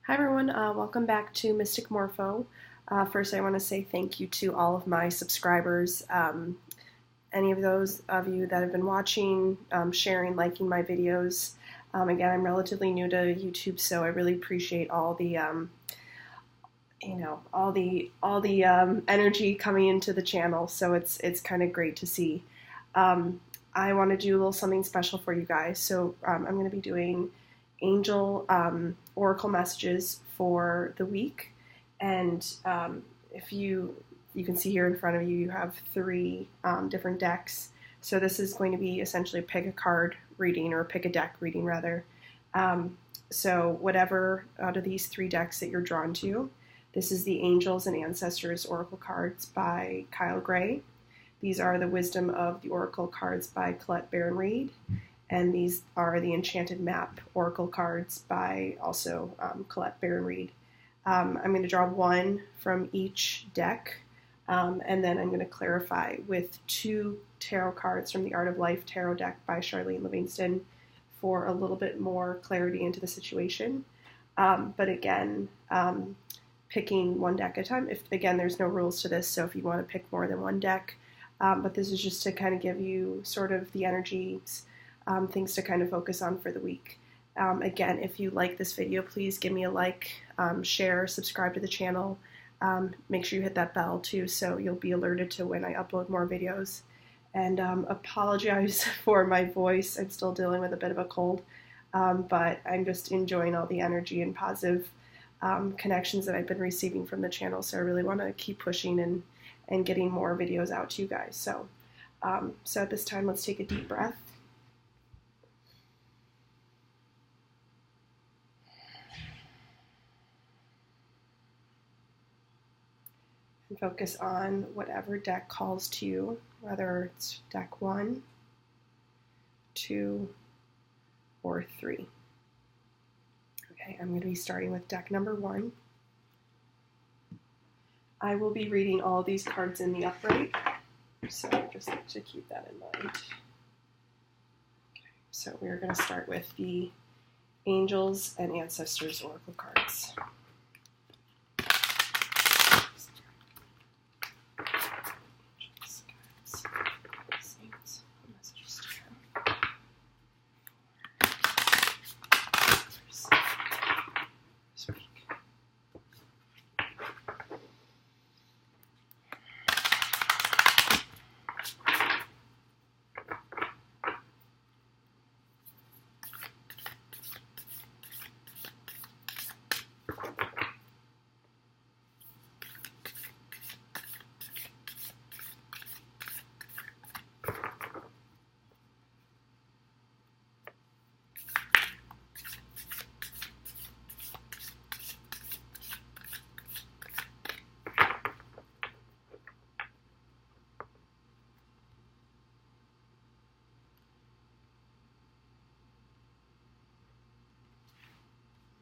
Hi everyone, welcome back to Mystic Morpho. First I want to say thank you to all of my subscribers, any of those of you that have been watching, sharing, liking my videos. Again, I'm relatively new to YouTube, so I really appreciate all the energy coming into the channel, so it's kind of great to see. I want to do a little something special for you guys, so I'm going to be doing angel oracle messages for the week, and if you can see here in front of you, you have three different decks. So this is going to be essentially pick a card reading, or pick a deck reading rather. So whatever out of these three decks that you're drawn to, this is the Angels and Ancestors Oracle cards by Kyle Gray. These are the Wisdom of the Oracle cards by Colette Baron-Reid. And these are the Enchanted Map Oracle cards by also Colette Baron-Reid. I'm going to draw one from each deck, and then I'm going to clarify with two tarot cards from the Art of Life tarot deck by Charlene Livingstone for a little bit more clarity into the situation. But again, picking one deck at a time. Again, there's no rules to this, so if you want to pick more than one deck, but this is just to kind of give you sort of the energies, things to kind of focus on for the week. Again, if you like this video, please give me a like, share, subscribe to the channel. Make sure you hit that bell too, so you'll be alerted to when I upload more videos. And apologize for my voice. I'm still dealing with a bit of a cold, but I'm just enjoying all the energy and positive connections that I've been receiving from the channel. So I really want to keep pushing and getting more videos out to you guys. So, so at this time, let's take a deep breath. And focus on whatever deck calls to you, whether it's deck 1, 2, or 3. Okay, I'm going to be starting with deck number 1. I will be reading all of these cards in the upright, so just to keep that in mind. Okay, so we're going to start with the Angels and Ancestors Oracle cards.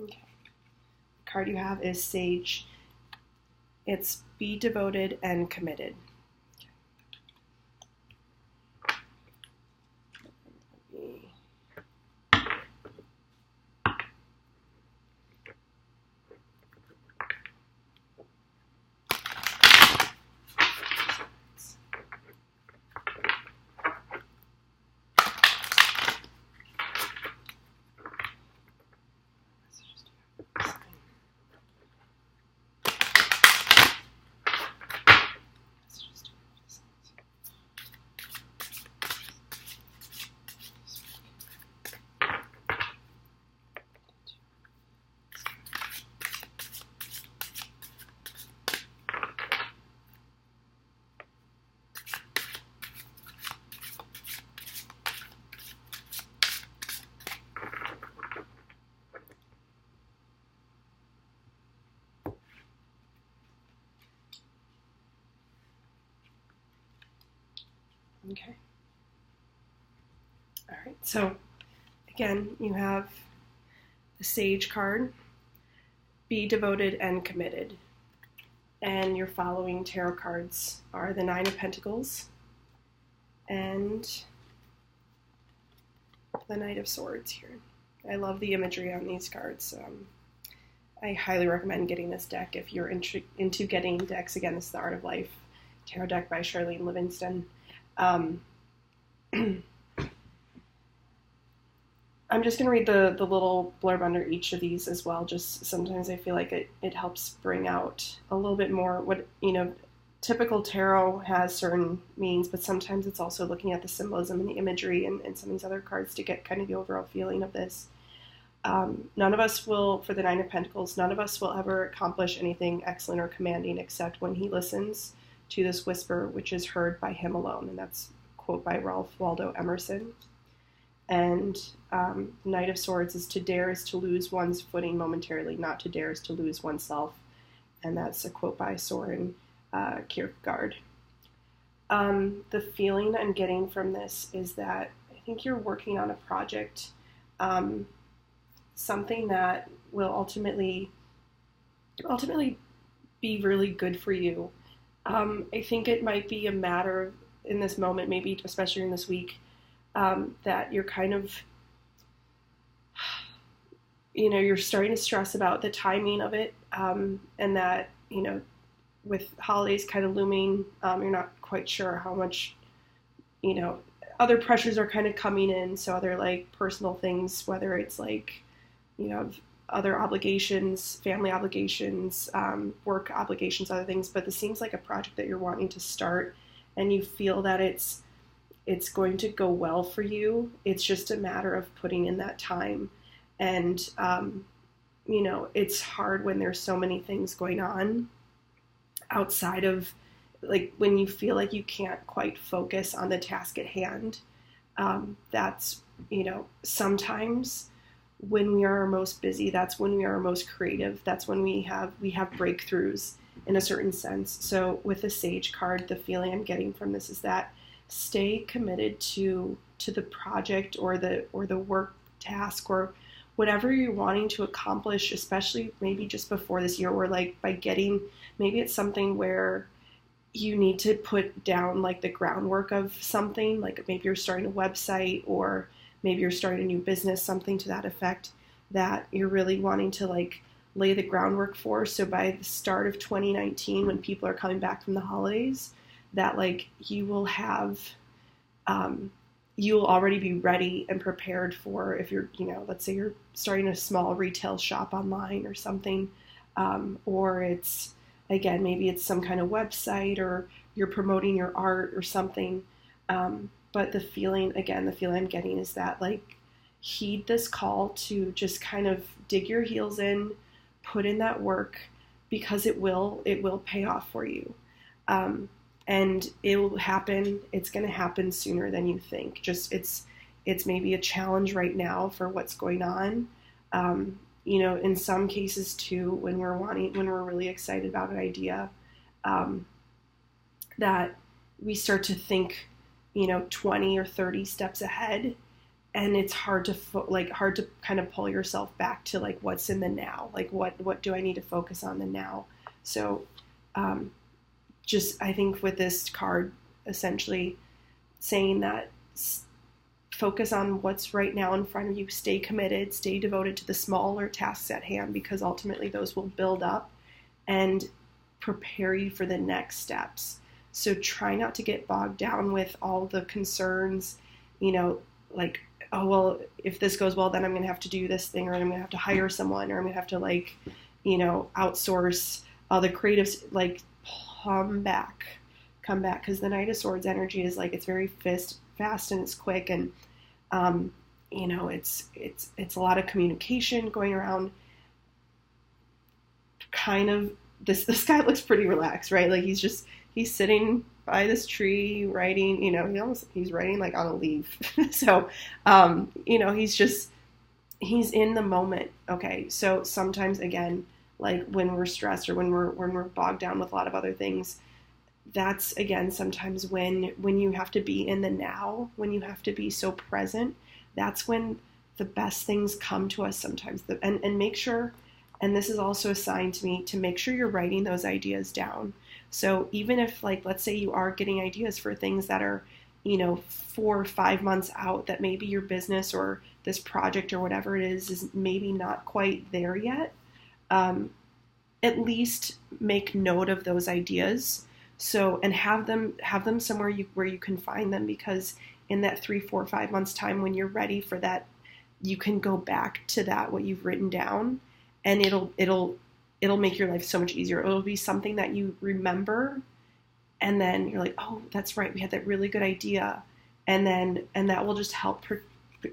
Okay. The card you have is Sage. It's be devoted and committed. Okay. All right. So again, you have the Sage card, be devoted and committed. And your following tarot cards are the Nine of Pentacles and the Knight of Swords here. I love the imagery on these cards. I highly recommend getting this deck if you're into getting decks. Again, this is the Art of Life tarot deck by Charlene Livingstone. I'm just going to read the little blurb under each of these as well. Just sometimes I feel like it helps bring out a little bit more what, typical tarot has certain meanings, but sometimes it's also looking at the symbolism and the imagery and some of these other cards to get kind of the overall feeling of this. None of us will, for the Nine of Pentacles, none of us will ever accomplish anything excellent or commanding except when he listens to this whisper, which is heard by him alone. And that's a quote by Ralph Waldo Emerson. And Knight of Swords is to dare is to lose one's footing momentarily, not to dare is to lose oneself. And that's a quote by Soren Kierkegaard. The feeling I'm getting from this is that I think you're working on a project, something that will ultimately be really good for you. I think it might be a matter in this moment, maybe especially in this week, that you're kind of, you're starting to stress about the timing of it, and that, with holidays kind of looming, you're not quite sure how much, other pressures are kind of coming in. So other like personal things, whether it's like, other obligations, family obligations, work obligations, other things, but this seems like a project that you're wanting to start and you feel that it's going to go well for you. It's just a matter of putting in that time. And, it's hard when there's so many things going on outside of, like, when you feel like you can't quite focus on the task at hand. That's, sometimes when we are most busy, that's when we are most creative. That's when we have breakthroughs in a certain sense. So with the Sage card, the feeling I'm getting from this is that stay committed to the project or the work task or whatever you're wanting to accomplish, especially maybe just before this year, or like by getting, maybe it's something where you need to put down like the groundwork of something, like maybe you're starting a website or maybe you're starting a new business, something to that effect that you're really wanting to like lay the groundwork for. So by the start of 2019, when people are coming back from the holidays, that like you will have, you'll already be ready and prepared for, if you're, let's say you're starting a small retail shop online or something, or it's, again, maybe it's some kind of website or you're promoting your art or something. But the feeling I'm getting is that like heed this call to just kind of dig your heels in, put in that work, because it will pay off for you. And it will happen. It's going to happen sooner than you think. Just it's maybe a challenge right now for what's going on. In some cases too, when we're really excited about an idea, that we start to think, 20 or 30 steps ahead, and it's hard to kind of pull yourself back to like what's in the now, like what do I need to focus on the now. So, I think with this card, essentially saying that focus on what's right now in front of you, stay committed, stay devoted to the smaller tasks at hand, because ultimately those will build up and prepare you for the next steps. So try not to get bogged down with all the concerns, like, oh, well, if this goes well, then I'm going to have to do this thing, or I'm going to have to hire someone, or I'm going to have to outsource all the creatives, like, come back, because the Knight of Swords energy is like, it's very fast and it's quick, and it's a lot of communication going around. Kind of this guy looks pretty relaxed, right? Like he's sitting by this tree writing, he's writing like on a leaf. So he's in the moment. Okay, so sometimes, again, like when we're stressed or when we're bogged down with a lot of other things, that's, again, sometimes when you have to be in the now, when you have to be so present, that's when the best things come to us sometimes. And make sure, and this is also a sign to me, to make sure you're writing those ideas down. So even if, like, let's say you are getting ideas for things that are, 4 or 5 months out, that maybe your business or this project or whatever it is maybe not quite there yet, at least make note of those ideas. So, and have them somewhere where you can find them, because in that 3, 4, 5 months time, when you're ready for that, you can go back to that, what you've written down, and it'll make your life so much easier. It'll be something that you remember, and then you're like, oh, that's right, we had that really good idea, and that will just help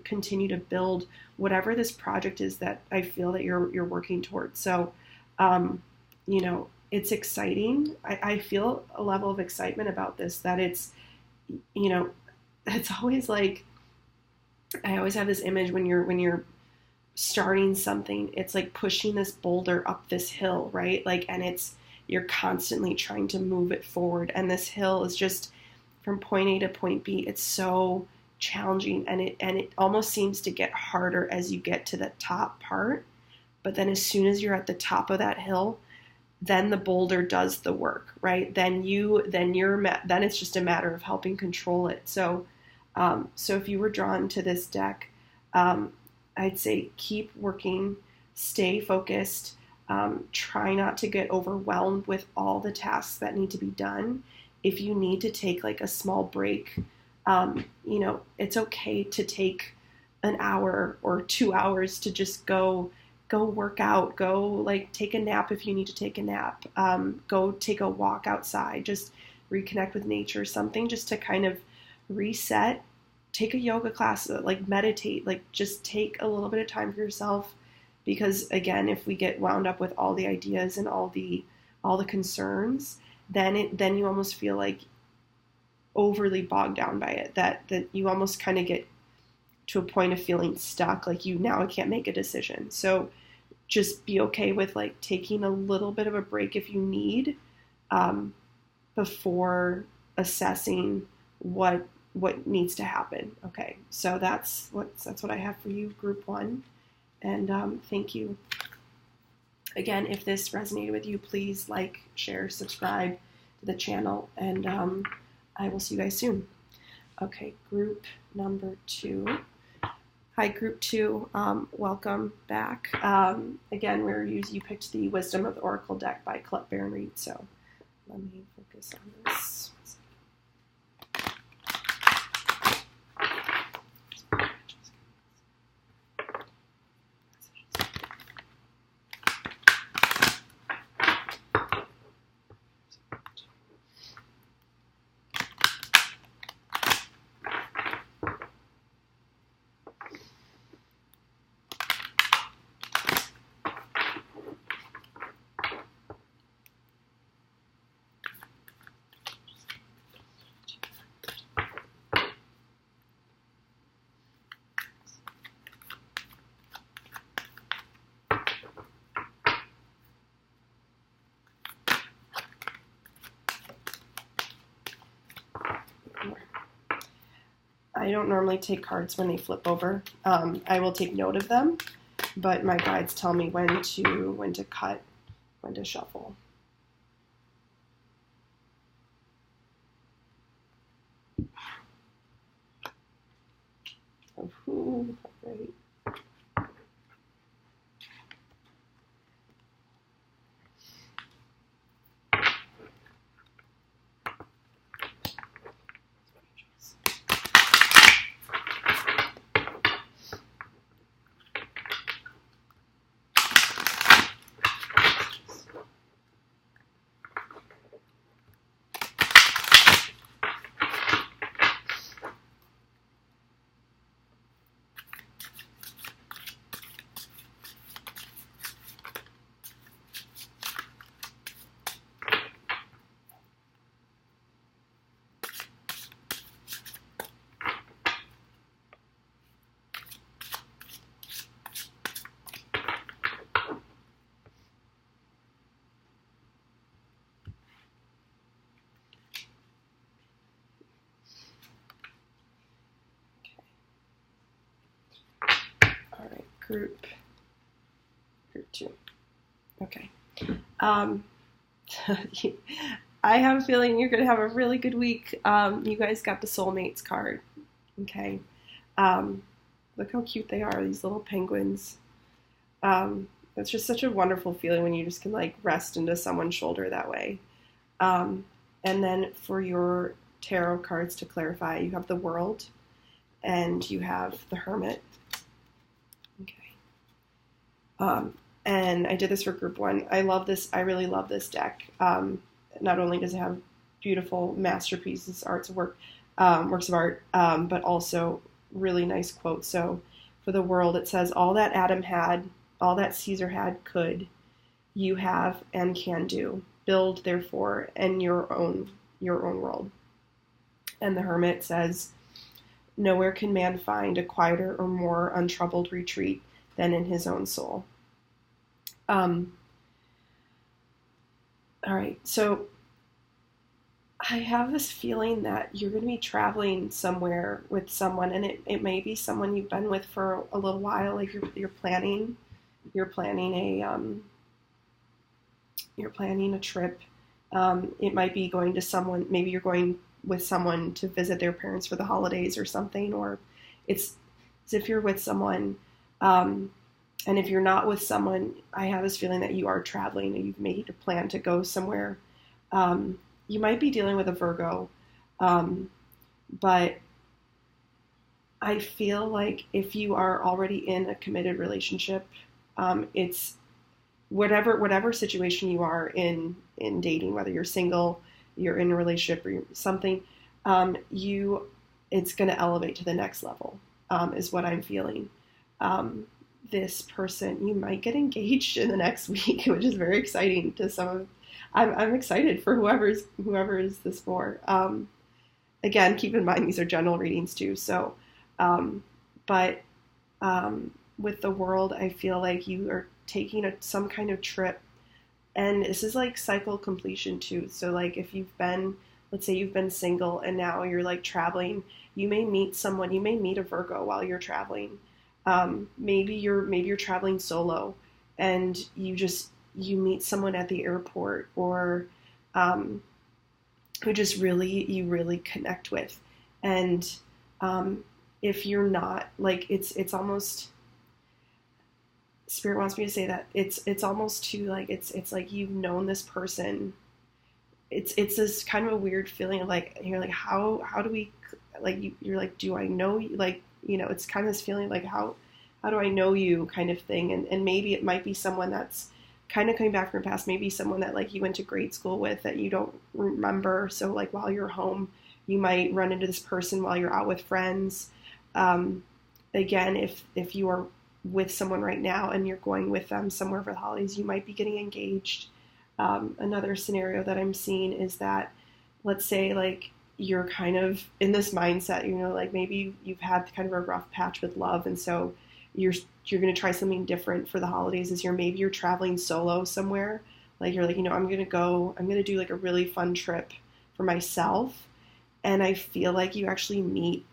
continue to build whatever this project is that I feel that you're working towards. So, it's exciting. I feel a level of excitement about this, that it's always like, I always have this image when you're starting something, it's like pushing this boulder up this hill, right? Like, and you're constantly trying to move it forward. And this hill is just from point A to point B. It's so challenging, and it almost seems to get harder as you get to the top part. But then as soon as you're at the top of that hill, then the boulder does the work, right? Then it's just a matter of helping control it. So if you were drawn to this deck, I'd say keep working, stay focused, try not to get overwhelmed with all the tasks that need to be done. If you need to take like a small break, it's okay to take an hour or 2 hours to just go work out, go like take a nap if you need to take a nap, go take a walk outside, just reconnect with nature, something just to kind of reset. Take a yoga class, like meditate, like just take a little bit of time for yourself, because again, if we get wound up with all the ideas and all the concerns, then you almost feel like overly bogged down by it, that you almost kind of get to a point of feeling stuck, like I can't make a decision. So just be okay with like taking a little bit of a break if you need, before assessing what needs to happen. Okay, so that's what I have for you, group 1, and thank you again. If this resonated with you, please like, share, subscribe to the channel, and I will see you guys soon. Okay, group number 2. Hi, group 2. Welcome back. Again, you picked the Wisdom of the Oracle deck by Colette Baron-Reid. So let me focus on this. I don't normally take cards when they flip over. I will take note of them, but my guides tell me when to cut, when to shuffle. Ooh, great. Group 2. Okay. I have a feeling you're going to have a really good week. You guys got the Soulmates card. Okay. Look how cute they are, these little penguins. It's just such a wonderful feeling when you just can like rest into someone's shoulder that way. Um, and then for your tarot cards to clarify, you have the World and you have the Hermit. Okay. And I did this for group 1. I love this. I really love this deck. Not only does it have beautiful masterpieces, works of art, but also really nice quotes. So for the World, it says, all that Adam had, all that Caesar had could, you have and can do. Build, therefore, and your own world. And the Hermit says, nowhere can man find a quieter or more untroubled retreat than in his own soul. All right, so I have this feeling that you're going to be traveling somewhere with someone, and it may be someone you've been with for a little while. Like you're planning a trip. It might be going to someone. Maybe you're going with someone to visit their parents for the holidays or something, or it's as if you're with someone. And if you're not with someone, I have this feeling that you are traveling and you've made a plan to go somewhere. You might be dealing with a Virgo, but I feel like if you are already in a committed relationship, it's whatever situation you are in dating, whether you're single, you're in a relationship, or something, it's going to elevate to the next level, is what I'm feeling. This person, you might get engaged in the next week, which is very exciting to some of. I'm excited for whoever is this for. Again, keep in mind these are general readings too. So, but with the World, I feel like you are taking some kind of trip, and this is like cycle completion too. So like if let's say you've been single and now you're like traveling, you may meet someone. You may meet a Virgo while you're traveling. Maybe you're traveling solo, and you meet someone at the airport, or who just you really connect with. And if you're not, like it's almost, Spirit wants me to say that it's almost too like it's like you've known this person. It's this kind of a weird feeling of like you're like how do we like you're like, do I know you? Like, you know, it's kind of this feeling like how do I know you kind of thing. And maybe it might be someone that's kind of coming back from your past, maybe someone that like you went to grade school with that you don't remember. So like while you're home, you might run into this person while you're out with friends. Again, if you are with someone right now and you're going with them somewhere for the holidays, you might be getting engaged. Another scenario that I'm seeing is that, let's say like you're kind of in this mindset, you know, like maybe you've had kind of a rough patch with love, and so you're going to try something different for the holidays. Maybe you're traveling solo somewhere. Like you're like, you know, I'm going to do like a really fun trip for myself. And I feel like you actually meet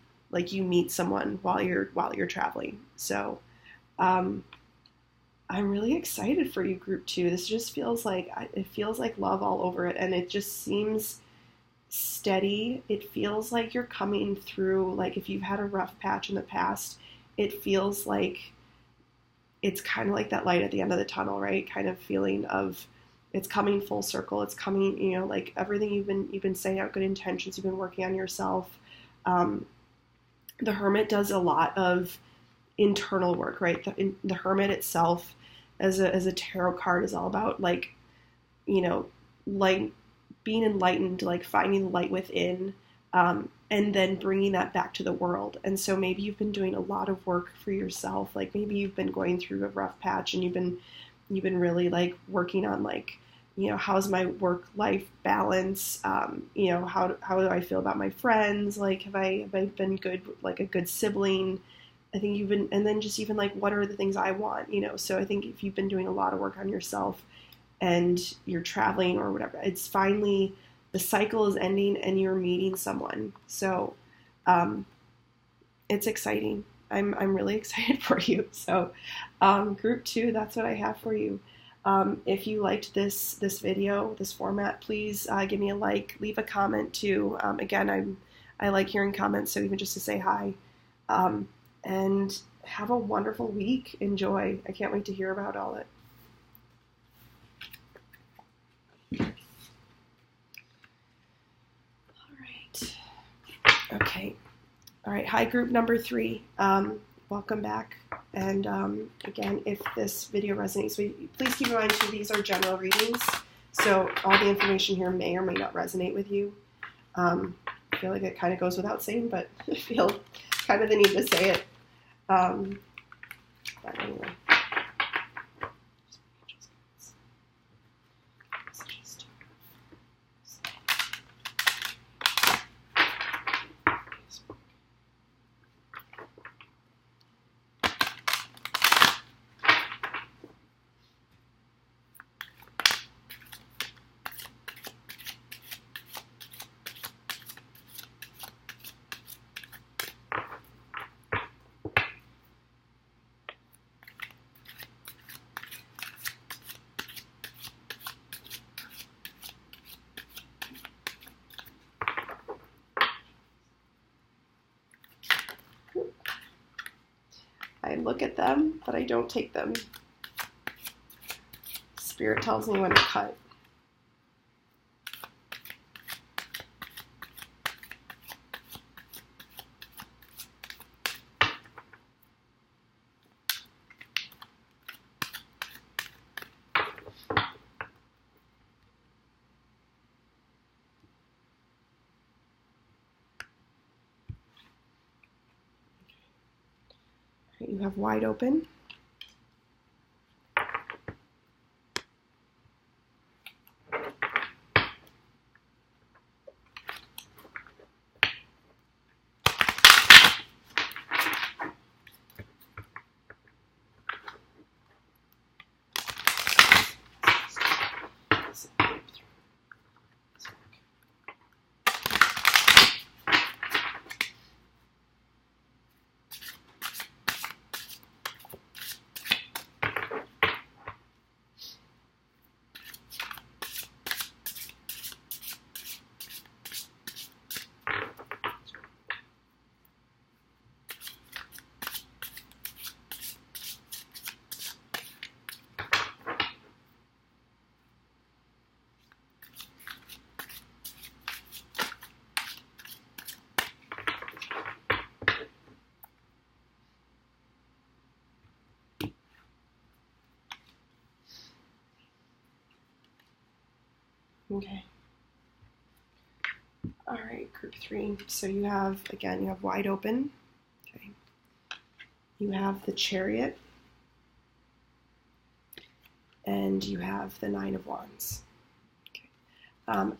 someone while you're traveling. So, I'm really excited for you, group 2. This just feels like love all over it. And it just seems steady. It feels like you're coming through, like if you've had a rough patch in the past, it feels like it's kind of like that light at the end of the tunnel, right? Kind of feeling of it's coming full circle. It's coming, you know, like everything you've been saying out, good intentions, you've been working on yourself. The Hermit does a lot of internal work, right? The Hermit itself as a tarot card is all about like, you know, light, being enlightened, like finding the light within, and then bringing that back to the world. And so maybe you've been doing a lot of work for yourself. Like maybe you've been going through a rough patch and you've been really like working on like, you know, how's my work-life balance? You know, how do I feel about my friends? Like, have I been good, like a good sibling? I think you've been, and then just even like, what are the things I want, you know? So I think if you've been doing a lot of work on yourself and you're traveling or whatever, it's finally, the cycle is ending and you're meeting someone. So, it's exciting. I'm really excited for you. So, group 2, that's what I have for you. If you liked this video, this format, please give me a like, leave a comment too. Again, I like hearing comments, so even just to say hi. And have a wonderful week. Enjoy. I can't wait to hear about all it. All right, hi group number 3. Welcome back. And again, if this video resonates with you, please keep in mind too, these are general readings. So all the information here may or may not resonate with you. I feel like it kind of goes without saying, but I feel kind of the need to say it. But anyway. I look at them, but I don't take them. Spirit tells me when to cut. You have wide open. Okay. All right, group 3. So you have, again, you have wide open. Okay. You have the Chariot. And you have the 9 of Wands. Okay.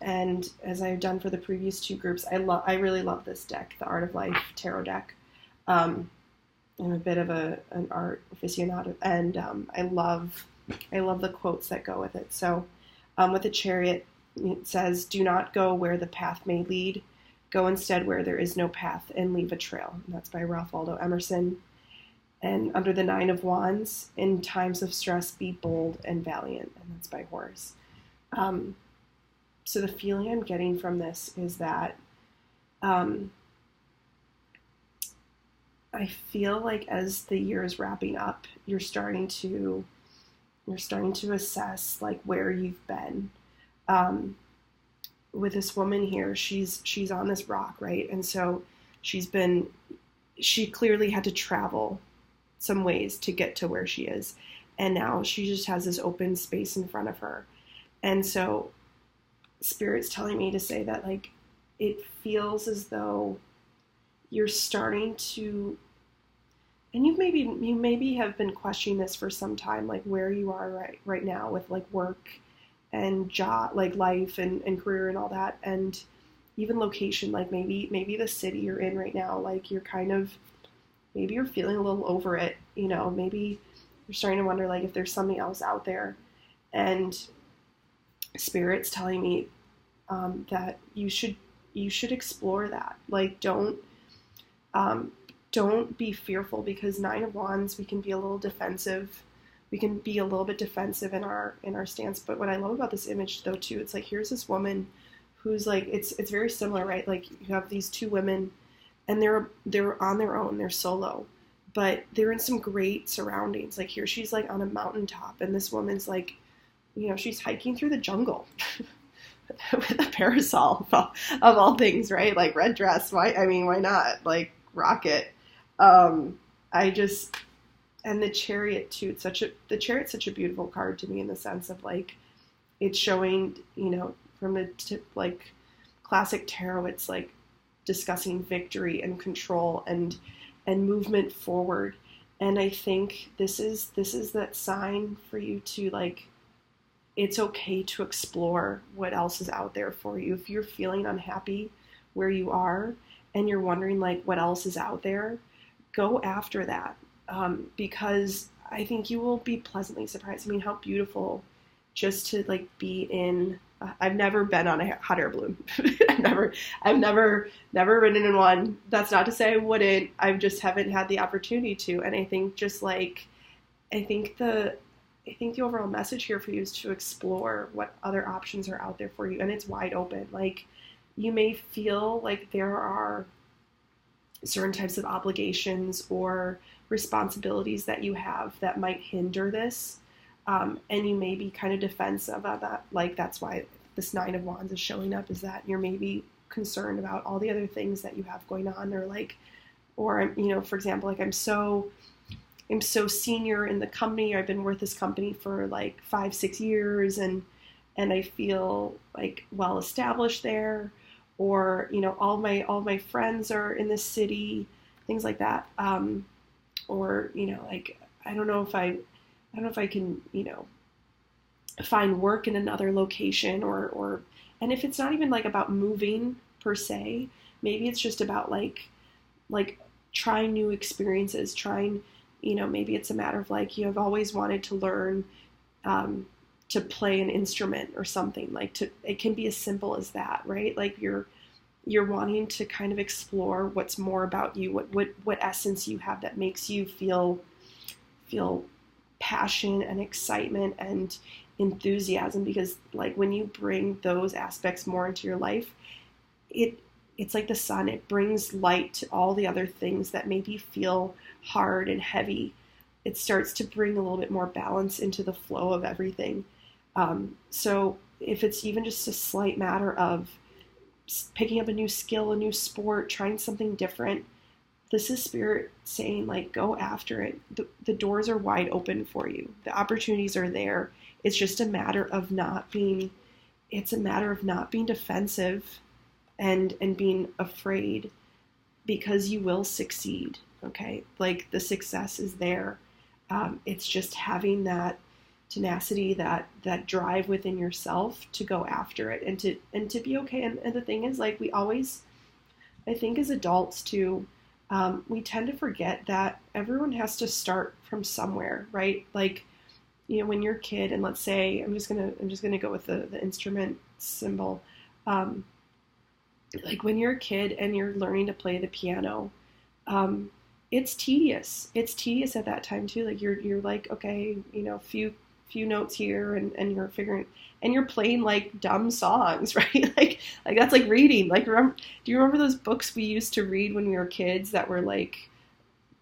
And as I've done for the previous 2 groups, I really love this deck, the Art of Life Tarot deck. I'm a bit of an art aficionado, and I love the quotes that go with it. So with the Chariot, it says, "Do not go where the path may lead. Go instead where there is no path and leave a trail." And that's by Ralph Waldo Emerson. And under the 9 of Wands, "In times of stress, be bold and valiant." And that's by Horace. So the feeling I'm getting from this is that I feel like as the year is wrapping up, you're starting to assess like where you've been. With this woman here, she's on this rock, right? And so she clearly had to travel some ways to get to where she is. And now she just has this open space in front of her. And so Spirit's telling me to say that, like, it feels as though you're starting to, and you maybe have been questioning this for some time, like where you are right now with like work and job, like life and career and all that, and even location, like maybe the city you're in right now, like maybe you're feeling a little over it, you know, maybe you're starting to wonder like if there's something else out there. And Spirit's telling me that you should explore that. Like don't be fearful, because 9 of Wands, we can be a little defensive. We can be a little bit defensive in our stance. But what I love about this image though too, it's like, here's this woman who's like, it's very similar, right? Like you have these 2 women and they're on their own, they're solo, but they're in some great surroundings. Like here she's like on a mountaintop, and this woman's like, you know, she's hiking through the jungle with a parasol of all things, right? Like red dress. Why not? Like rocket. I just, and the Chariot too, the Chariot's such a beautiful card to me in the sense of like, it's showing, from the tip, like classic tarot, it's like discussing victory and control and movement forward. And I think this is that sign for you to like, it's okay to explore what else is out there for you. If you're feeling unhappy where you are and you're wondering like what else is out there, go after that. Because I think you will be pleasantly surprised. I mean, how beautiful just to like be in, I've never been on a hot air balloon. I've never ridden in one. That's not to say I wouldn't. I just haven't had the opportunity to. And I think I think the overall message here for you is to explore what other options are out there for you. And it's wide open. Like, you may feel like there are certain types of obligations or responsibilities that you have that might hinder this. And you may be kind of defensive of that. Like, that's why this 9 of Wands is showing up, is that you're maybe concerned about all the other things that you have going on, or like, or, for example, like I'm so senior in the company. I've been with this company for like 5-6 years and I feel like well established there, or, all my friends are in this city, things like that. Or, like, I don't know if I can, find work in another location or, and if it's not even like about moving per se, maybe it's just about like trying new experiences, maybe it's a matter of like, you have always wanted to learn, to play an instrument or something, it can be as simple as that, right? Like you're wanting to kind of explore what's more about you, what essence you have that makes you feel passion and excitement and enthusiasm, because like when you bring those aspects more into your life, it's like the sun, it brings light to all the other things that maybe feel hard and heavy. It starts to bring a little bit more balance into the flow of everything. So if it's even just a slight matter of picking up a new skill, a new sport, trying something different, this is Spirit saying, like, go after it. The doors are wide open for you. The opportunities are there. It's just a matter of not being defensive and being afraid, because you will succeed. Okay. Like, the success is there. It's just having that tenacity, that drive within yourself to go after it and to be okay. And the thing is, like, we always, I think as adults too, we tend to forget that everyone has to start from somewhere, right? Like, when you're a kid, and let's say, I'm just gonna go with the instrument symbol. Like when you're a kid and you're learning to play the piano, it's tedious. It's tedious at that time too. Like you're like, okay, few notes here, and you're figuring, and you're playing like dumb songs, right? like that's like reading. Like, do you remember those books we used to read when we were kids that were like,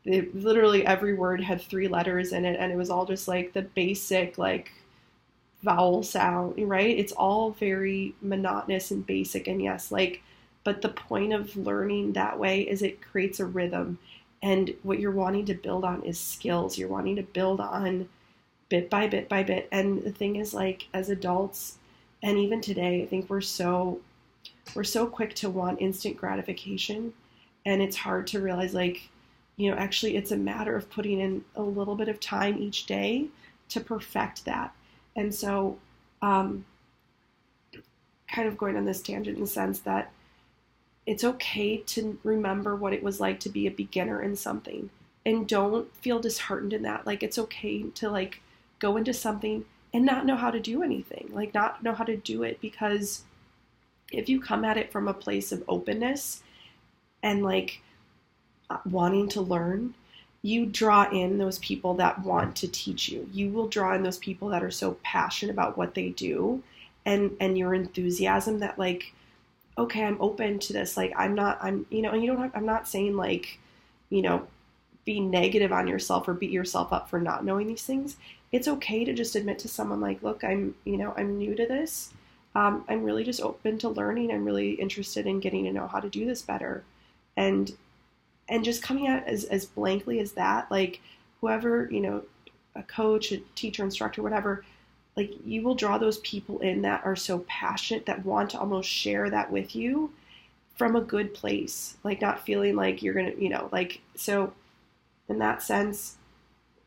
literally every word had 3 letters in it, and it was all just like the basic like vowel sound, right? It's all very monotonous and basic, and yes, like, but the point of learning that way is it creates a rhythm, and what you're wanting to build on is skills. You're wanting to build on bit by bit by bit. And the thing is, like, as adults, and even today, I think we're so quick to want instant gratification, and it's hard to realize, like, actually it's a matter of putting in a little bit of time each day to perfect that. And so, kind of going on this tangent in the sense that it's okay to remember what it was like to be a beginner in something, and don't feel disheartened in that. Like, it's okay to like go into something and not know how to do anything, like not know how to do it, because if you come at it from a place of openness and like wanting to learn, you draw in those people that want to teach you. You will draw in those people that are so passionate about what they do, and your enthusiasm that like, okay, I'm open to this. Like, I'm not saying like, be negative on yourself or beat yourself up for not knowing these things. It's okay to just admit to someone like, look, I'm new to this. I'm really just open to learning. I'm really interested in getting to know how to do this better. And and just coming at it as blankly as that, like whoever, a coach, a teacher, instructor, whatever, like you will draw those people in that are so passionate, that want to almost share that with you from a good place, like not feeling like you're going to, like, so in that sense,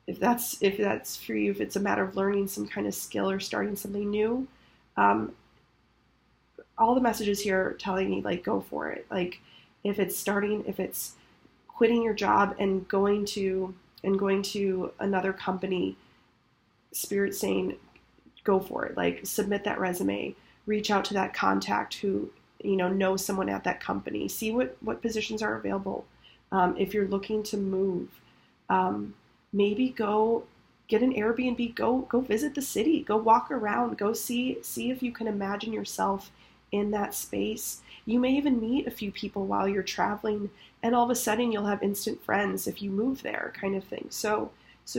if that's for you, if it's a matter of learning some kind of skill or starting something new, all the messages here are telling me, like, go for it. Like if it's quitting your job and going to another company, Spirit saying, go for it. Like submit that resume, reach out to that contact who, knows someone at that company, see what positions are available. If you're looking to move, maybe go get an Airbnb, go visit the city, go walk around, go see if you can imagine yourself in that space. You may even meet a few people while you're traveling, and all of a sudden you'll have instant friends if you move there, kind of thing. So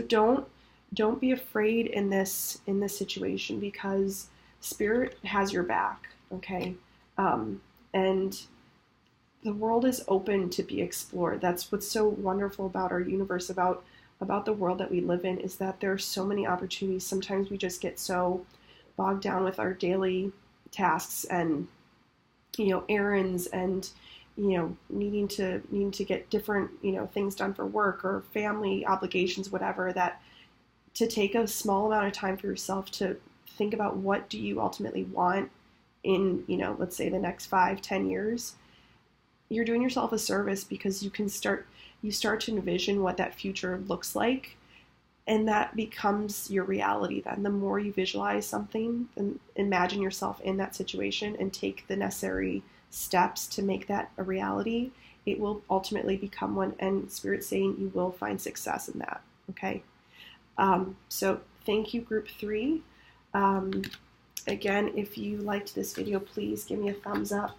don't be afraid in this situation, because Spirit has your back, okay? And the world is open to be explored. That's what's so wonderful about our universe, about the world that we live in, is that there are so many opportunities. Sometimes we just get so bogged down with our daily tasks and errands and needing to get different things done for work or family obligations, whatever, that to take a small amount of time for yourself to think about what do you ultimately want in let's say the next 5-10 years, you're doing yourself a service, because you start to envision what that future looks like, and that becomes your reality then. The more you visualize something and imagine yourself in that situation and take the necessary steps to make that a reality, it will ultimately become one, and Spirit's saying you will find success in that, okay? So thank you, group 3. Again, if you liked this video, please give me a thumbs up.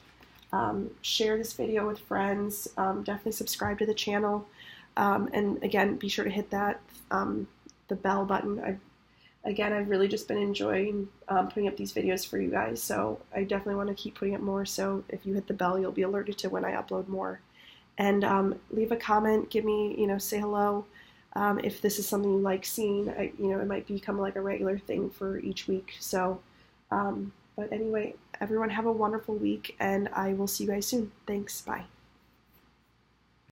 Share this video with friends. Definitely subscribe to the channel. And again, be sure to hit that the bell button. I've really just been enjoying putting up these videos for you guys, so I definitely want to keep putting up more. So if you hit the bell, you'll be alerted to when I upload more. And leave a comment, give me, say hello. If this is something you like seeing, it might become like a regular thing for each week. So, but anyway, everyone have a wonderful week, and I will see you guys soon. Thanks. Bye.